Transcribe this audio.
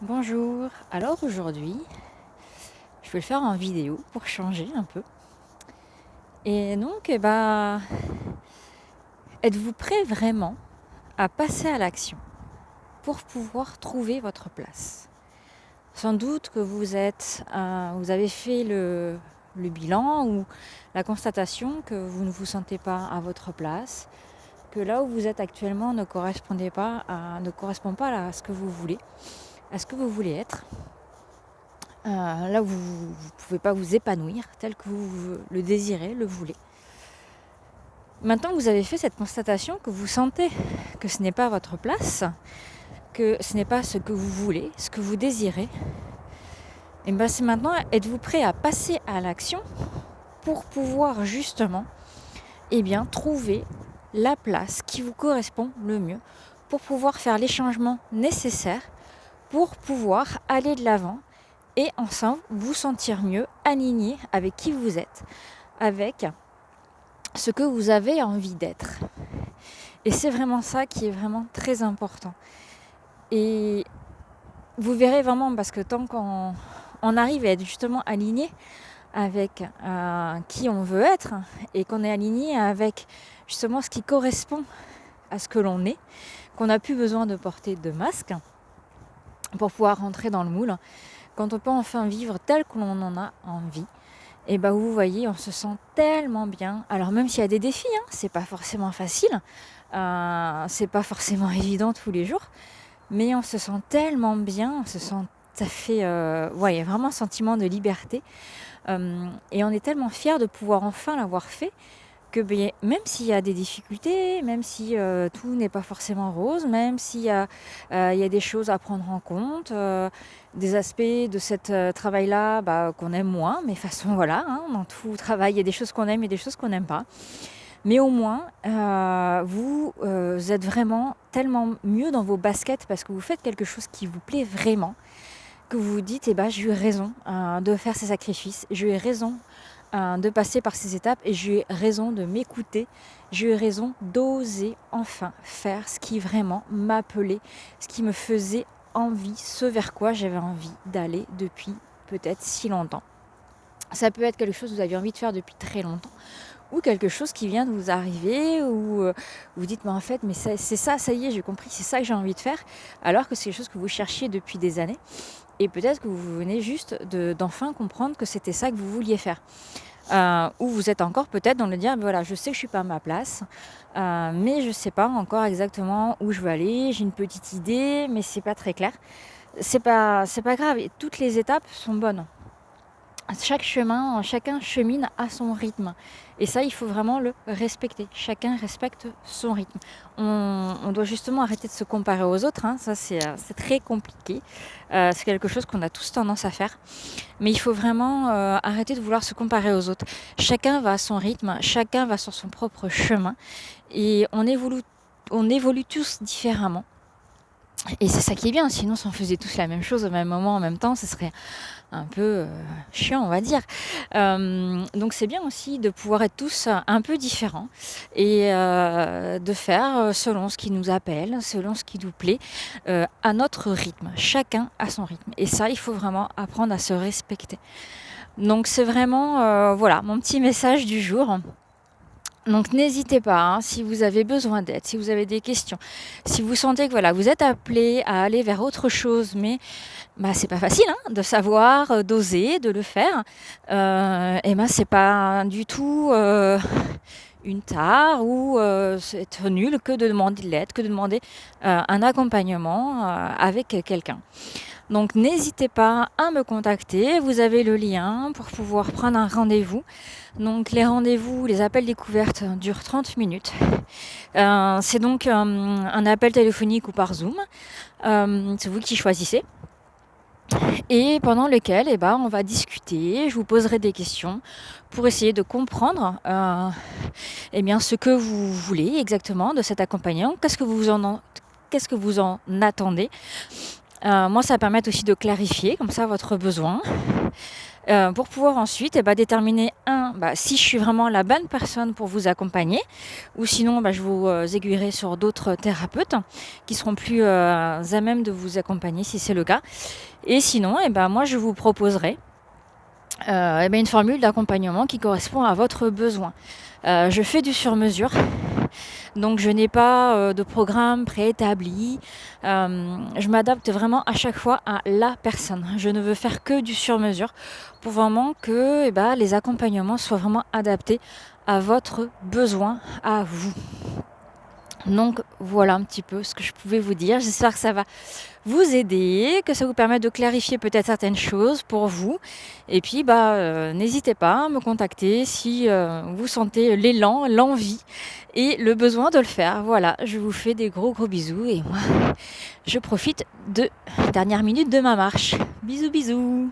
Bonjour, alors aujourd'hui, je vais le faire en vidéo pour changer un peu. Et donc, êtes-vous prêt vraiment à passer à l'action pour pouvoir trouver votre place? Sans doute que vous avez fait le bilan ou la constatation que vous ne vous sentez pas à votre place, que là où vous êtes actuellement ne correspond pas à ce que vous voulez, à ce que vous voulez être. Là où vous ne pouvez pas vous épanouir tel que vous le désirez, le voulez. Maintenant que vous avez fait cette constatation, que vous sentez que ce n'est pas votre place, que ce n'est pas ce que vous voulez, ce que vous désirez, et bien c'est maintenant, êtes-vous prêt à passer à l'action pour pouvoir justement trouver la place qui vous correspond le mieux, pour pouvoir faire les changements nécessaires, pour pouvoir aller de l'avant et ensemble vous sentir mieux, aligné avec qui vous êtes, avec ce que vous avez envie d'être. Et c'est vraiment ça qui est vraiment très important. Et vous verrez vraiment, parce que tant qu'on arrive à être justement aligné avec qui on veut être, et qu'on est aligné avec justement ce qui correspond à ce que l'on est, qu'on n'a plus besoin de porter de masque pour pouvoir rentrer dans le moule, quand on peut enfin vivre tel que l'on en a envie, et vous voyez, on se sent tellement bien. Alors même s'il y a des défis, c'est pas forcément facile, c'est pas forcément évident tous les jours, mais on se sent tellement bien, ça fait, il y a vraiment un sentiment de liberté, et on est tellement fiers de pouvoir enfin l'avoir fait, que même s'il y a des difficultés, même si tout n'est pas forcément rose, même s'il y a des choses à prendre en compte, des aspects de ce travail-là qu'on aime moins, mais de toute façon voilà, dans tout travail il y a des choses qu'on aime et des choses qu'on n'aime pas. Mais au moins, vous êtes vraiment tellement mieux dans vos baskets parce que vous faites quelque chose qui vous plaît vraiment, que vous vous dites, j'ai eu raison de faire ces sacrifices, j'ai eu raison de passer par ces étapes, et j'ai eu raison de m'écouter, j'ai eu raison d'oser enfin faire ce qui vraiment m'appelait, ce qui me faisait envie, ce vers quoi j'avais envie d'aller depuis peut-être si longtemps. Ça peut être quelque chose que vous aviez envie de faire depuis très longtemps, ou quelque chose qui vient de vous arriver, ou vous dites mais en fait c'est ça, ça y est, j'ai compris, c'est ça que j'ai envie de faire, alors que c'est quelque chose que vous cherchiez depuis des années, et peut-être que vous venez juste d'enfin comprendre que c'était ça que vous vouliez faire. Ou vous êtes encore peut-être dans le dire, voilà, je sais que je suis pas à ma place, mais je sais pas encore exactement où je veux aller, j'ai une petite idée, mais c'est pas très clair. C'est pas grave, et toutes les étapes sont bonnes. Chacun chemine à son rythme. Et ça, il faut vraiment le respecter. Chacun respecte son rythme. On doit justement arrêter de se comparer aux autres. Ça, c'est très compliqué. C'est quelque chose qu'on a tous tendance à faire. Mais il faut vraiment arrêter de vouloir se comparer aux autres. Chacun va à son rythme, chacun va sur son propre chemin. Et on évolue tous différemment. Et c'est ça qui est bien, sinon si on faisait tous la même chose au même moment, en même temps, ce serait un peu chiant, on va dire. Donc c'est bien aussi de pouvoir être tous un peu différents, et de faire selon ce qui nous appelle, selon ce qui nous plaît, à notre rythme, chacun à son rythme. Et ça, il faut vraiment apprendre à se respecter. Donc c'est vraiment mon petit message du jour. Donc n'hésitez pas, si vous avez besoin d'aide, si vous avez des questions, si vous sentez que vous êtes appelé à aller vers autre chose, mais c'est pas facile de savoir, d'oser, de le faire, c'est pas du tout une tare ou être nul que de demander de l'aide, que de demander un accompagnement avec quelqu'un. Donc n'hésitez pas à me contacter, vous avez le lien pour pouvoir prendre un rendez-vous. Donc les rendez-vous, les appels découvertes durent 30 minutes. C'est donc un appel téléphonique ou par Zoom. C'est vous qui choisissez. Et pendant lequel on va discuter, je vous poserai des questions pour essayer de comprendre ce que vous voulez exactement de cet accompagnant, qu'est-ce que vous en attendez. Moi, ça va permettre aussi de clarifier comme ça votre besoin, pour pouvoir ensuite déterminer si je suis vraiment la bonne personne pour vous accompagner, ou sinon je vous aiguillerai sur d'autres thérapeutes qui seront plus à même de vous accompagner si c'est le cas. Et sinon, moi je vous proposerai une formule d'accompagnement qui correspond à votre besoin. Je fais du sur-mesure, donc je n'ai pas de programme préétabli. Je m'adapte vraiment à chaque fois à la personne. Je ne veux faire que du sur-mesure pour vraiment que les accompagnements soient vraiment adaptés à votre besoin, à vous. Donc voilà un petit peu ce que je pouvais vous dire. J'espère que ça va vous aider, que ça vous permet de clarifier peut-être certaines choses pour vous. Et puis n'hésitez pas à me contacter si vous sentez l'élan, l'envie et le besoin de le faire. Voilà, je vous fais des gros bisous et moi je profite de la dernière minute de ma marche. Bisous bisous.